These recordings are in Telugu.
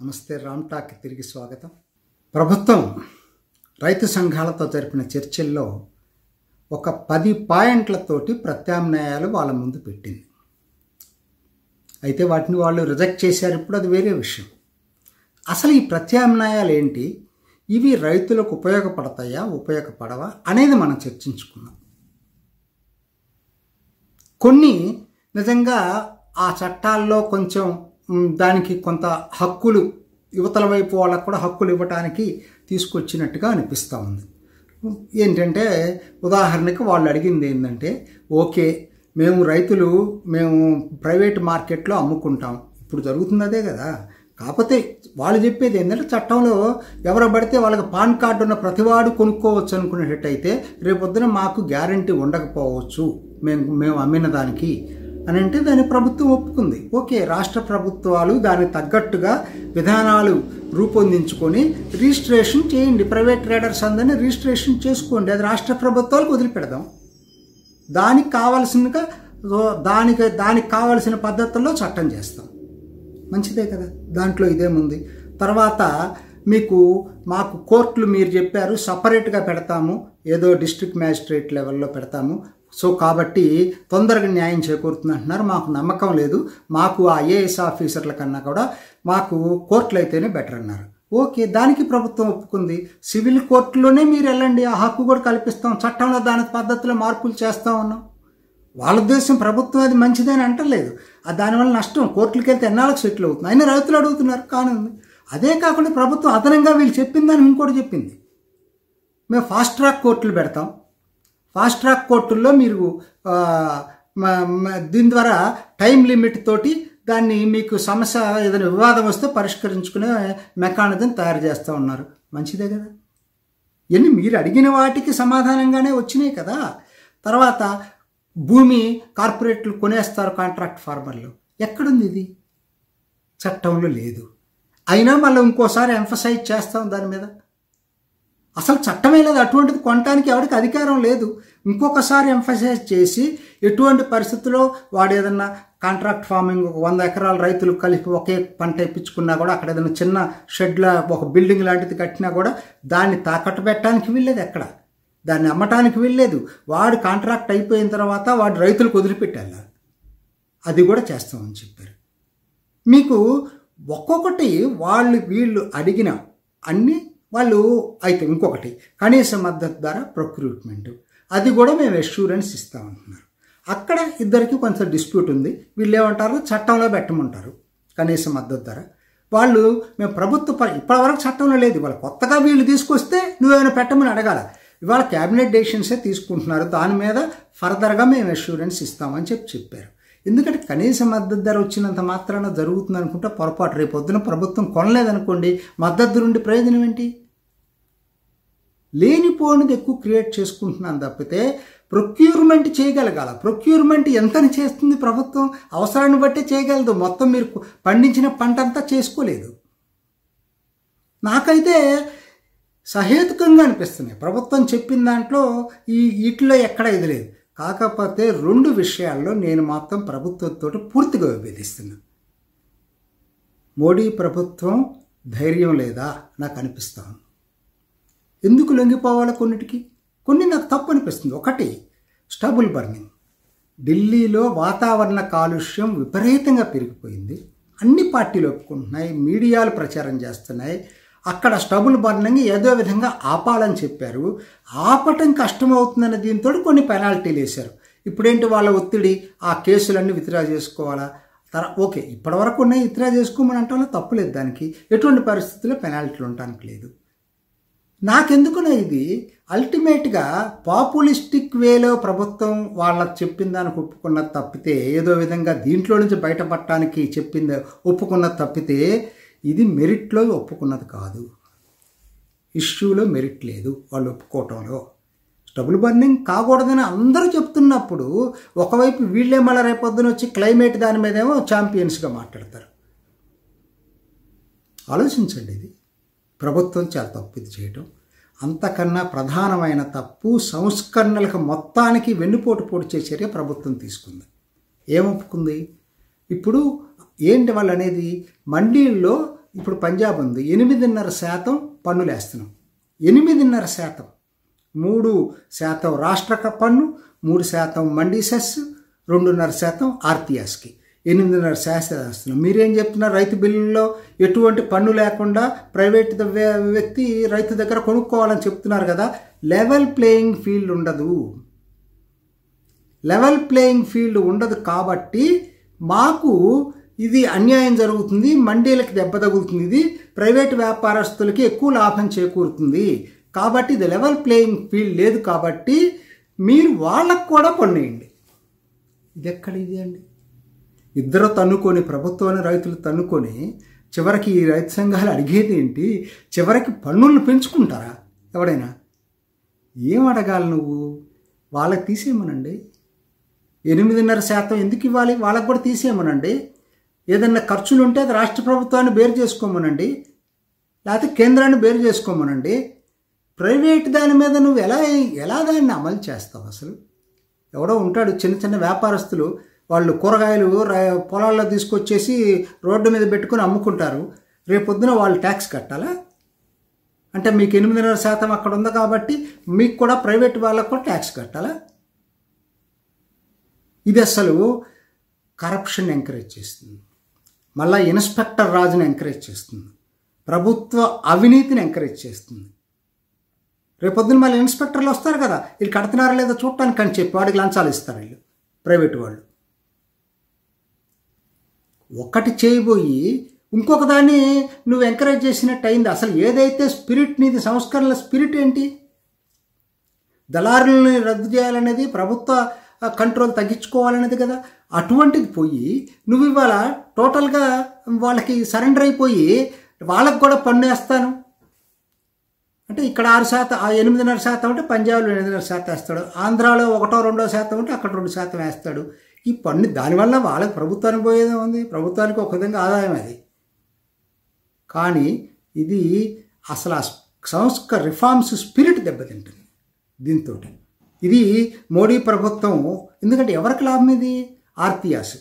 నమస్తే. రామ్ టాక్కి తిరిగి స్వాగతం. ప్రభుత్వం రైతు సంఘాలతో జరిపిన చర్చల్లో ఒక 10 పాయింట్లతోటి ప్రత్యామ్నాయాలు వాళ్ళ ముందు పెట్టింది. అయితే వాటిని వాళ్ళు రిజెక్ట్ చేశారు. ఇప్పుడు అది వేరే విషయం. అసలు ఈ ప్రత్యామ్నాయాలు ఏంటి, ఇవి రైతులకు ఉపయోగపడతాయా ఉపయోగపడవా అనేది మనం చర్చించుకున్నాం. కొన్ని నిజంగా ఆ చట్టాల్లో కొంచెం దానికి కొంత హక్కులు యువతల వైపు వాళ్ళకు కూడా హక్కులు ఇవ్వటానికి తీసుకొచ్చినట్టుగా అనిపిస్తూ ఉంది. ఏంటంటే ఉదాహరణకి వాళ్ళు అడిగింది ఏంటంటే, ఓకే మేము ప్రైవేట్ మార్కెట్లో అమ్ముకుంటాం, ఇప్పుడు జరుగుతుంది అదే కదా. కాకపోతే వాళ్ళు చెప్పేది ఏంటంటే, చట్టంలో ఎవరు పడితే వాళ్ళకి పాన్ కార్డు ఉన్న ప్రతివాడు కొనుక్కోవచ్చు అనుకునేటట్టయితే రేపొద్దున మాకు గ్యారంటీ ఉండకపోవచ్చు మేము అమ్మిన దానికి అని అంటే దాన్ని ప్రభుత్వం ఒప్పుకుంది. ఓకే, రాష్ట్ర ప్రభుత్వాలు దానికి తగ్గట్టుగా విధానాలు రూపొందించుకొని రిజిస్ట్రేషన్ చేయండి. ప్రైవేట్ ట్రేడర్స్ అందరినీ రిజిస్ట్రేషన్ చేసుకోండి. అది రాష్ట్ర ప్రభుత్వాలకు వదిలిపెడదాం. దానికి కావాల్సిన పద్ధతుల్లో చట్టం చేస్తాం. మంచిదే కదా, దాంట్లో ఇదేముంది. తర్వాత మాకు కోర్టులు మీరు చెప్పారు సపరేట్గా పెడతాము, ఏదో డిస్ట్రిక్ట్ మ్యాజిస్ట్రేట్ లెవెల్లో పెడతాము, సో కాబట్టి తొందరగా న్యాయం చేకూరుతుంది అంటున్నారు. మాకు నమ్మకం లేదు, మాకు ఐఏఎస్ ఆఫీసర్ల కన్నా కూడా మాకు కోర్టులు అయితేనే బెటర్ అన్నారు. ఓకే, దానికి ప్రభుత్వం ఒప్పుకుంది. సివిల్ కోర్టులోనే మీరు వెళ్ళండి, ఆ హక్కు కూడా కల్పిస్తాం, చట్టంలో దాని పద్ధతిలో మార్పులు చేస్తూ ఉన్నాం. వాళ్ళ ఉద్దేశం ప్రభుత్వం అది మంచిదని అంటలేదు. దానివల్ల నష్టం, కోర్టులకు వెళ్తే ఎన్నాళ్ళకు సెటిల్ అవుతుంది. అయినా రైతులు అడుగుతున్నారు కానుంది. అదే కాకుండా ప్రభుత్వం అదనంగా వీళ్ళు చెప్పిందని ఇంకోటి చెప్పింది, మేము ఫాస్ట్ ట్రాక్ కోర్టులు పెడతాం. ఫాస్ట్ ట్రాక్ కోర్టుల్లో మీరు దీని ద్వారా టైం లిమిట్ తోటి దాన్ని మీకు సమస్య ఏదైనా వివాదం వస్తే పరిష్కరించుకునే మెకానిజం తయారు చేస్తూ ఉన్నారు. మంచిదే కదా. ఇవన్నీ మీరు అడిగిన వాటికి సమాధానంగానే వచ్చినాయి కదా. తర్వాత భూమి కార్పొరేట్లు కొనేస్తారు కాంట్రాక్ట్ ఫార్మర్లు. ఎక్కడుంది ఇది? చట్టంలో లేదు. అయినా మళ్ళీ ఇంకోసారి ఎంఫసైజ్ చేస్తాం దాని మీద. అసలు చట్టమే లేదు, అటువంటిది కొనడానికి ఎవరికి అధికారం లేదు. ఇంకొకసారి ఎంఫసైజ్ చేసి ఎటువంటి పరిస్థితుల్లో వాడు ఏదన్నా కాంట్రాక్ట్ ఫార్మింగ్ 100 ఎకరాల రైతులు కలిపి ఒకే పంట ఇప్పించుకున్నా కూడా అక్కడ ఏదైనా చిన్న షెడ్ల ఒక బిల్డింగ్ లాంటిది కట్టినా కూడా దాన్ని తాకట్టు పెట్టడానికి వీల్లేదు, ఎక్కడ దాన్ని అమ్మటానికి వీల్లేదు. వాడు కాంట్రాక్ట్ అయిపోయిన తర్వాత వాడు రైతులకు వదిలిపెట్టాలి. అది కూడా చేస్తామని చెప్పారు. మీకు ఒక్కొక్కటి వీళ్ళు అడిగిన అన్ని వాళ్ళు అయితే ఇంకొకటి కనీస మద్దతు ధర ప్రొక్యూర్మెంట్, అది కూడా మేము అష్యూరెన్స్ ఇస్తామంటున్నారు. అక్కడ ఇద్దరికి కొంచెం డిస్ప్యూట్ ఉంది. వీళ్ళు ఏమంటారు, చట్టంలో పెట్టమంటారు కనీస మద్దతు ధర. మేము ఇప్పటివరకు చట్టంలో లేదు, ఇవాళ కొత్తగా వీళ్ళు తీసుకొస్తే నువ్వేమైనా పెట్టమని అడగాల. ఇవాళ క్యాబినెట్ డెసిషన్సే తీసుకుంటున్నారు, దాని మీద ఫర్దర్గా మేము అష్యూరెన్స్ ఇస్తామని చెప్పారు. ఎందుకంటే కనీస మద్దతు ధర వచ్చినంత మాత్రాన జరుగుతుంది అనుకుంటే పొరపాటు. రేపు పొద్దున ప్రభుత్వం కొనలేదనుకోండి, మద్దతు నుండి ప్రయోజనం ఏంటి? లేనిపోనిది ఎక్కువ క్రియేట్ చేసుకుంటున్నాను తప్పితే ప్రొక్యూర్మెంట్ చేయగలగాల. ప్రొక్యూర్మెంట్ ఎంతని చేస్తుంది ప్రభుత్వం? అవసరాన్ని బట్టే చేయగలదు. మొత్తం మీరు పండించిన పంట అంతా చేసుకోలేదు. నాకైతే సహేతుకంగా అనిపిస్తున్నాయి ప్రభుత్వం చెప్పిన దాంట్లో. వీటిలో ఎక్కడ ఇది లేదు. కాకపోతే 2 విషయాల్లో నేను మాత్రం ప్రభుత్వంతో పూర్తిగా విభేదిస్తున్నాను. మోడీ ప్రభుత్వం ధైర్యం లేదా నాకు అనిపిస్తాను. ఎందుకు లొంగిపోవాలో కొన్ని నాకు తప్పు అనిపిస్తుంది. ఒకటి, స్టబుల్ బర్నింగ్. ఢిల్లీలో వాతావరణ కాలుష్యం విపరీతంగా పెరిగిపోయింది. అన్ని పార్టీలు ఒప్పుకుంటున్నాయి, మీడియాలు ప్రచారం చేస్తున్నాయి. అక్కడ స్టబుల్ బర్నింగ్ ఏదో విధంగా ఆపాలని చెప్పారు. ఆపటం కష్టమవుతుందనే దీంతో కొన్ని పెనాల్టీలు వేశారు. ఇప్పుడేంటి వాళ్ళ ఒత్తిడి, ఆ కేసులన్నీ విత్డ్రా చేసుకోవాలా? ఓకే, ఇప్పటివరకు ఉన్నాయి, విత్డ్రా చేసుకోమని అంటే తప్పులేదు, దానికి ఎటువంటి పరిస్థితుల్లో పెనాల్టీలు ఉండటానికి లేదు. నాకెందుకునే ఇది అల్టిమేట్గా పాపులిస్టిక్ వేలో ప్రభుత్వం వాళ్ళకి చెప్పిన దానికి ఒప్పుకున్నది తప్పితే, ఏదో విధంగా దీంట్లో నుంచి బయటపడటానికి ఒప్పుకున్నది తప్పితే, ఇది మెరిట్లో ఒప్పుకున్నది కాదు. ఇష్యూలో మెరిట్ లేదు వాళ్ళు ఒప్పుకోవటంలో. స్టబుల్ బర్నింగ్ కాకూడదని అందరూ చెప్తున్నప్పుడు ఒకవైపు వీళ్ళే మళ్ళీ రేపొద్దున వచ్చి క్లైమేట్ దాని మీదేమో ఛాంపియన్స్గా మాట్లాడతారు. ఆలోచించండి, ఇది ప్రభుత్వం చాలా తప్పు ఇది చేయటం. అంతకన్నా ప్రధానమైన తప్పు సంస్కరణలకు మొత్తానికి వెన్నుపోటు పొడిచే చర్య ప్రభుత్వం తీసుకుంది. ఏమొప్పుకుంది? ఇప్పుడు ఏంటి వాళ్ళు అనేది, మండీల్లో ఇప్పుడు పంజాబ్ ఉంది, 8.5% పన్నులు వేస్తున్నాం. 8.5%. 3% రాష్ట్ర పన్ను, 3% మండీ సెస్, 2.5% ఆర్టీఎస్కి 8.5% వేస్తున్నాం. మీరేం చెప్తున్నారు? రైతు బిల్లుల్లో ఎటువంటి పన్ను లేకుండా ప్రైవేట్ వ్యక్తి రైతు దగ్గర కొనుక్కోవాలని చెప్తున్నారు కదా. లెవెల్ ప్లేయింగ్ ఫీల్డ్ ఉండదు. లెవెల్ ప్లేయింగ్ ఫీల్డ్ ఉండదు కాబట్టి మాకు ఇది అన్యాయం జరుగుతుంది, మండీలకు దెబ్బ తగులుతుంది, ఇది ప్రైవేట్ వ్యాపారస్తులకి ఎక్కువ లాభం చేకూరుతుంది. కాబట్టి ఇది లెవెల్ ప్లేయింగ్ ఫీల్డ్ లేదు కాబట్టి మీరు వాళ్ళకు కూడా పన్నేయండి. ఇది ఎక్కడిది అండి? ఇద్దరు తన్నుకొని, ప్రభుత్వాన్ని రైతులు తన్నుకొని చివరికి ఈ రైతు సంఘాలు అడిగేది ఏంటి? చివరికి పన్నులను పెంచుకుంటారా ఎవడైనా? ఏం అడగాలి నువ్వు? వాళ్ళకి తీసేయమనండి. 8.5% ఎందుకు ఇవ్వాలి? వాళ్ళకు కూడా తీసేయమనండి. ఏదన్నా ఖర్చులు ఉంటే అది రాష్ట్ర ప్రభుత్వాన్ని బేరు చేసుకోమనండి, లేకపోతే కేంద్రాన్ని బేరు చేసుకోమనండి. ప్రైవేట్ దాని మీద నువ్వు ఎలా దాన్ని అమలు చేస్తావు? అసలు ఎవడో ఉంటాడు, చిన్న చిన్న వ్యాపారస్తులు, వాళ్ళు కూరగాయలు పొలాల్లో తీసుకొచ్చేసి రోడ్డు మీద పెట్టుకుని అమ్ముకుంటారు. రేపొద్దున వాళ్ళు ట్యాక్స్ కట్టాలా? అంటే మీకు 8.5% అక్కడ ఉంది కాబట్టి మీకు కూడా ప్రైవేట్ వాళ్ళకు కూడా ట్యాక్స్ కట్టాలా? ఇది అసలు కరప్షన్ ఎంకరేజ్ చేస్తుంది. మళ్ళీ ఇన్స్పెక్టర్ రాజుని ఎంకరేజ్ చేస్తుంది. ప్రభుత్వ అవినీతిని ఎంకరేజ్ చేస్తుంది. రేపొద్దున మళ్ళీ ఇన్స్పెక్టర్లు వస్తారు కదా, వీళ్ళు కడుతున్నారా లేదా చూడటానికి అని చెప్పి వాడికి లంచాలు ఇస్తారు వీళ్ళు ప్రైవేట్ వాళ్ళు. ఒకటి చేయబోయి ఇంకొక దాన్ని నువ్వు ఎంకరేజ్ చేసినట్టు అయింది. అసలు ఏదైతే స్పిరిట్ నీది, సంస్కరణల స్పిరిట్ ఏంటి? దళారులని రద్దు చేయాలనేది, ప్రభుత్వ కంట్రోల్ తగ్గించుకోవాలనేది కదా. అటువంటిది పోయి నువ్వు ఇవాళ టోటల్గా వాళ్ళకి సరెండర్ అయిపోయి వాళ్ళకు కూడా పన్ను వేస్తాను అంటే ఇక్కడ 6%, 8.5% ఉంటే పంజాబ్లో 8.5% వేస్తాడు, ఆంధ్రాలో 1-2% ఉంటే అక్కడ 2% వేస్తాడు. ఈ పన్ను దానివల్ల వాళ్ళకి ప్రభుత్వానికి పోయేదే ఉంది, ప్రభుత్వానికి ఒక విధంగా ఆదాయం అది. కానీ ఇది అసలు ఆ రిఫార్మ్స్ స్పిరిట్ దెబ్బతింటుంది దీంతో. ఇది మోడీ ప్రభుత్వం. ఎందుకంటే ఎవరికి లాభం ఇది? ఆర్టీఎస్.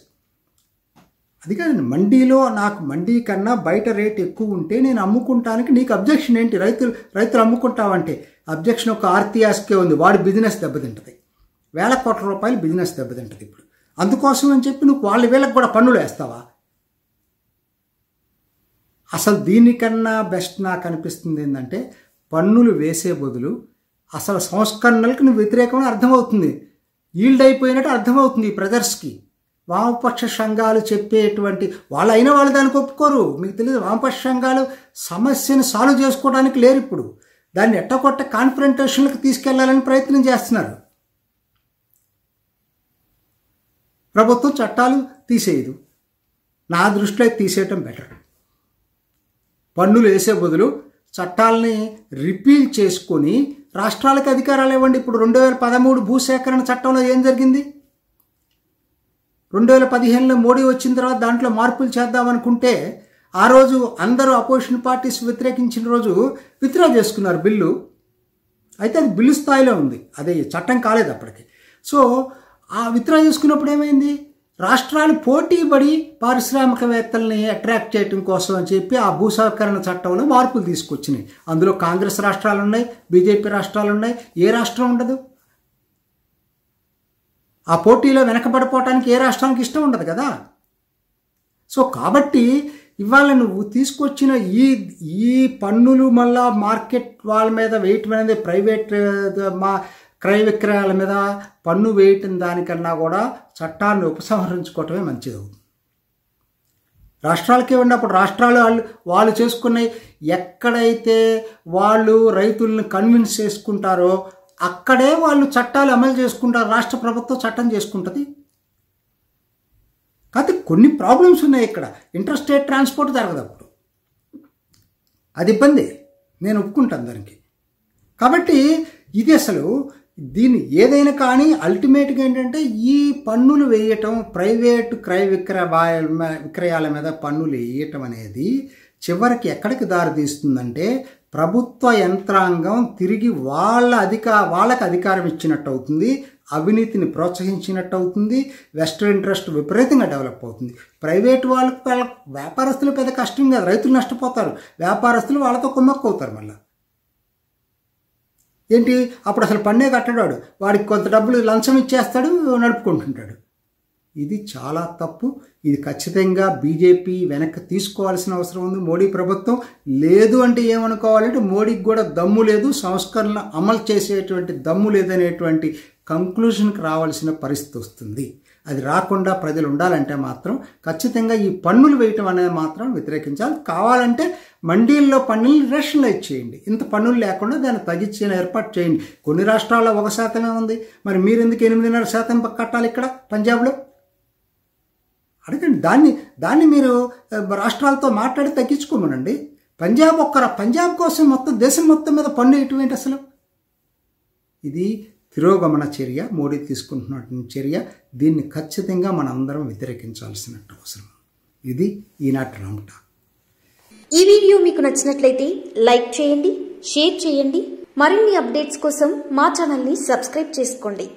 అది కాదండి, మండీలో నాకు మండీ కన్నా బయట రేట్ ఎక్కువ ఉంటే నేను అమ్ముకుంటానికి నీకు అబ్జెక్షన్ ఏంటి? రైతులు అమ్ముకుంటావంటే అబ్జెక్షన్ ఒక ఆర్టీఎస్కే ఉంది. వాడి బిజినెస్ దెబ్బతింటుంది, వేల కోట్ల రూపాయలు బిజినెస్ దెబ్బతింటుంది ఇప్పుడు. అందుకోసం అని చెప్పి నువ్వు వీళ్ళకి కూడా పన్నులు వేస్తావా? అసలు దీనికన్నా బెస్ట్ నాకు అనిపిస్తుంది ఏంటంటే, పన్నులు వేసే బదులు అసలు సంస్కరణలకు నువ్వు వ్యతిరేకమని అర్థమవుతుంది, ఈల్డ్ అయిపోయినట్టు అర్థమవుతుంది ఈ ప్రజర్స్కి. వామపక్ష సంఘాలు చెప్పేటువంటి వాళ్ళైనా వాళ్ళు దానికి ఒప్పుకోరు. మీకు తెలియదు, వామపక్ష సంఘాలు సమస్యను సాల్వ్ చేసుకోవడానికి లేరు ఇప్పుడు. దాన్ని ఎట్టకొట్ట కాన్ఫరెంటేషన్లకు తీసుకెళ్లాలని ప్రయత్నం చేస్తున్నారు. ప్రభుత్వం చట్టాలు తీసేయదు. నా దృష్టిలో తీసేయటం బెటర్. పన్నులు వేసే బదులు చట్టాలని రిపీల్ చేసుకొని రాష్ట్రాలకు అధికారాలు ఇవ్వండి. ఇప్పుడు 2013 భూసేకరణ చట్టంలో ఏం జరిగింది? 2015లో మోడీ వచ్చిన తర్వాత దాంట్లో మార్పులు చేద్దామనుకుంటే ఆ రోజు అందరూ అపోజిషన్ పార్టీస్ వ్యతిరేకించిన రోజు విత్డ్రా చేసుకున్నారు బిల్లు. అయితే అది బిల్లు స్థాయిలో ఉంది, అదే చట్టం కాలేదు అప్పటికి. సో ఆ విత్డ్రా చేసుకున్నప్పుడు ఏమైంది? రాష్ట్రాలు పోటీపడి పారిశ్రామికవేత్తల్ని అట్రాక్ట్ చేయడం కోసం అని చెప్పి ఆ భూసేకరణ చట్టంలో మార్పులు తీసుకొచ్చినాయి. అందులో కాంగ్రెస్ రాష్ట్రాలు ఉన్నాయి, బీజేపీ రాష్ట్రాలు ఉన్నాయి. ఏ రాష్ట్రం ఉండదు? ఆ పోటీలో వెనకబడిపోవటానికి ఏ రాష్ట్రానికి ఇష్టం ఉండదు కదా. సో కాబట్టి ఇవాళ నువ్వు తీసుకొచ్చిన ఈ పన్నులు మళ్ళా మార్కెట్ వాళ్ళ మీద వేయటం అనేది, ప్రైవేట్ క్రయ విక్రయాల మీద పన్ను వేయటం దానికన్నా కూడా చట్టాన్ని ఉపసంహరించుకోవటమే మంచిది. రాష్ట్రాలకే ఉన్నప్పుడు రాష్ట్రాలు వాళ్ళు చేసుకున్నాయి. ఎక్కడైతే వాళ్ళు రైతులను కన్విన్స్ చేసుకుంటారో అక్కడే వాళ్ళు చట్టాలు అమలు చేసుకుంటారు. రాష్ట్ర ప్రభుత్వం చట్టం చేసుకుంటుంది. కాకపోతే కొన్ని ప్రాబ్లమ్స్ ఉన్నాయి ఇక్కడ. ఇంటర్ స్టేట్ ట్రాన్స్పోర్ట్ జరగదు అప్పుడు, అది ఇబ్బంది, నేను ఒప్పుకుంటాను దానికి. కాబట్టి ఇది అసలు దీన్ని ఏదైనా కానీ అల్టిమేట్గా ఏంటంటే ఈ పన్నులు వేయటం, ప్రైవేటు క్రయ విక్రయాల మీద పన్నులు వేయటం అనేది చివరికి ఎక్కడికి దారితీస్తుందంటే ప్రభుత్వ యంత్రాంగం తిరిగి వాళ్ళకి అధికారం ఇచ్చినట్టు అవుతుంది. అవినీతిని ప్రోత్సహించినట్టు అవుతుంది. వెస్టర్న్ ఇంట్రెస్ట్ విపరీతంగా డెవలప్ అవుతుంది. ప్రైవేట్ వాళ్ళ వ్యాపారస్తులు పెద్ద కష్టం కాదు, రైతులు నష్టపోతారు, వ్యాపారస్తులు వాళ్ళతో కుమ్మక్కవుతారు. మళ్ళీ ఏంటి, అప్పుడు అసలు పన్నే కట్టడాడు, వాడికి కొంత డబ్బులు లంచం ఇచ్చేస్తాడు, నడుపుకుంటుంటాడు. ఇది చాలా తప్పు. ఇది ఖచ్చితంగా బీజేపీ వెనక్కి తీసుకోవాల్సిన అవసరం ఉంది. మోడీ ప్రభుత్వం లేదు అంటే ఏమనుకోవాలంటే మోడీకి కూడా దమ్ము లేదు, సంస్కరణ అమలు చేసేటువంటి దమ్ము లేదనేటువంటి కంక్లూషన్కి రావాల్సిన పరిస్థితి వస్తుంది. అది రాకుండా ప్రజలు ఉండాలంటే మాత్రం ఖచ్చితంగా ఈ పన్నులు వేయటం అనేది మాత్రం వ్యతిరేకించాలి. కావాలంటే మండీల్లో పన్నులు రేషనలైజ్ చేయండి. ఇంత పన్నులు లేకుండా దాన్ని తగ్గించిన ఏర్పాటు చేయండి. కొన్ని రాష్ట్రాల్లో 1% ఉంది, మరి మీరు ఎందుకు 8.5% కట్టాలి ఇక్కడ పంజాబ్లో? అడగండి. దాన్ని మీరు రాష్ట్రాలతో మాట్లాడి తగ్గించుకోమనండి. పంజాబ్ కోసం మొత్తం దేశం మొత్తం మీద పన్ను ఎటువంటి అసలు? ఇది తిరోగమన చర్య, మోడీ తీసుకుంటున్న చర్య. దీన్ని ఖచ్చితంగా మనందరం వ్యతిరేకించాల్సిన అవసరం. ఇది ఈనాటి రామ్ టాక్. ఈ వీడియో మీకు నచ్చినట్లయితే లైక్ చేయండి, షేర్ చేయండి. మరిన్ని అప్డేట్స్ కోసం మా ఛానల్ని సబ్స్క్రైబ్ చేసుకోండి.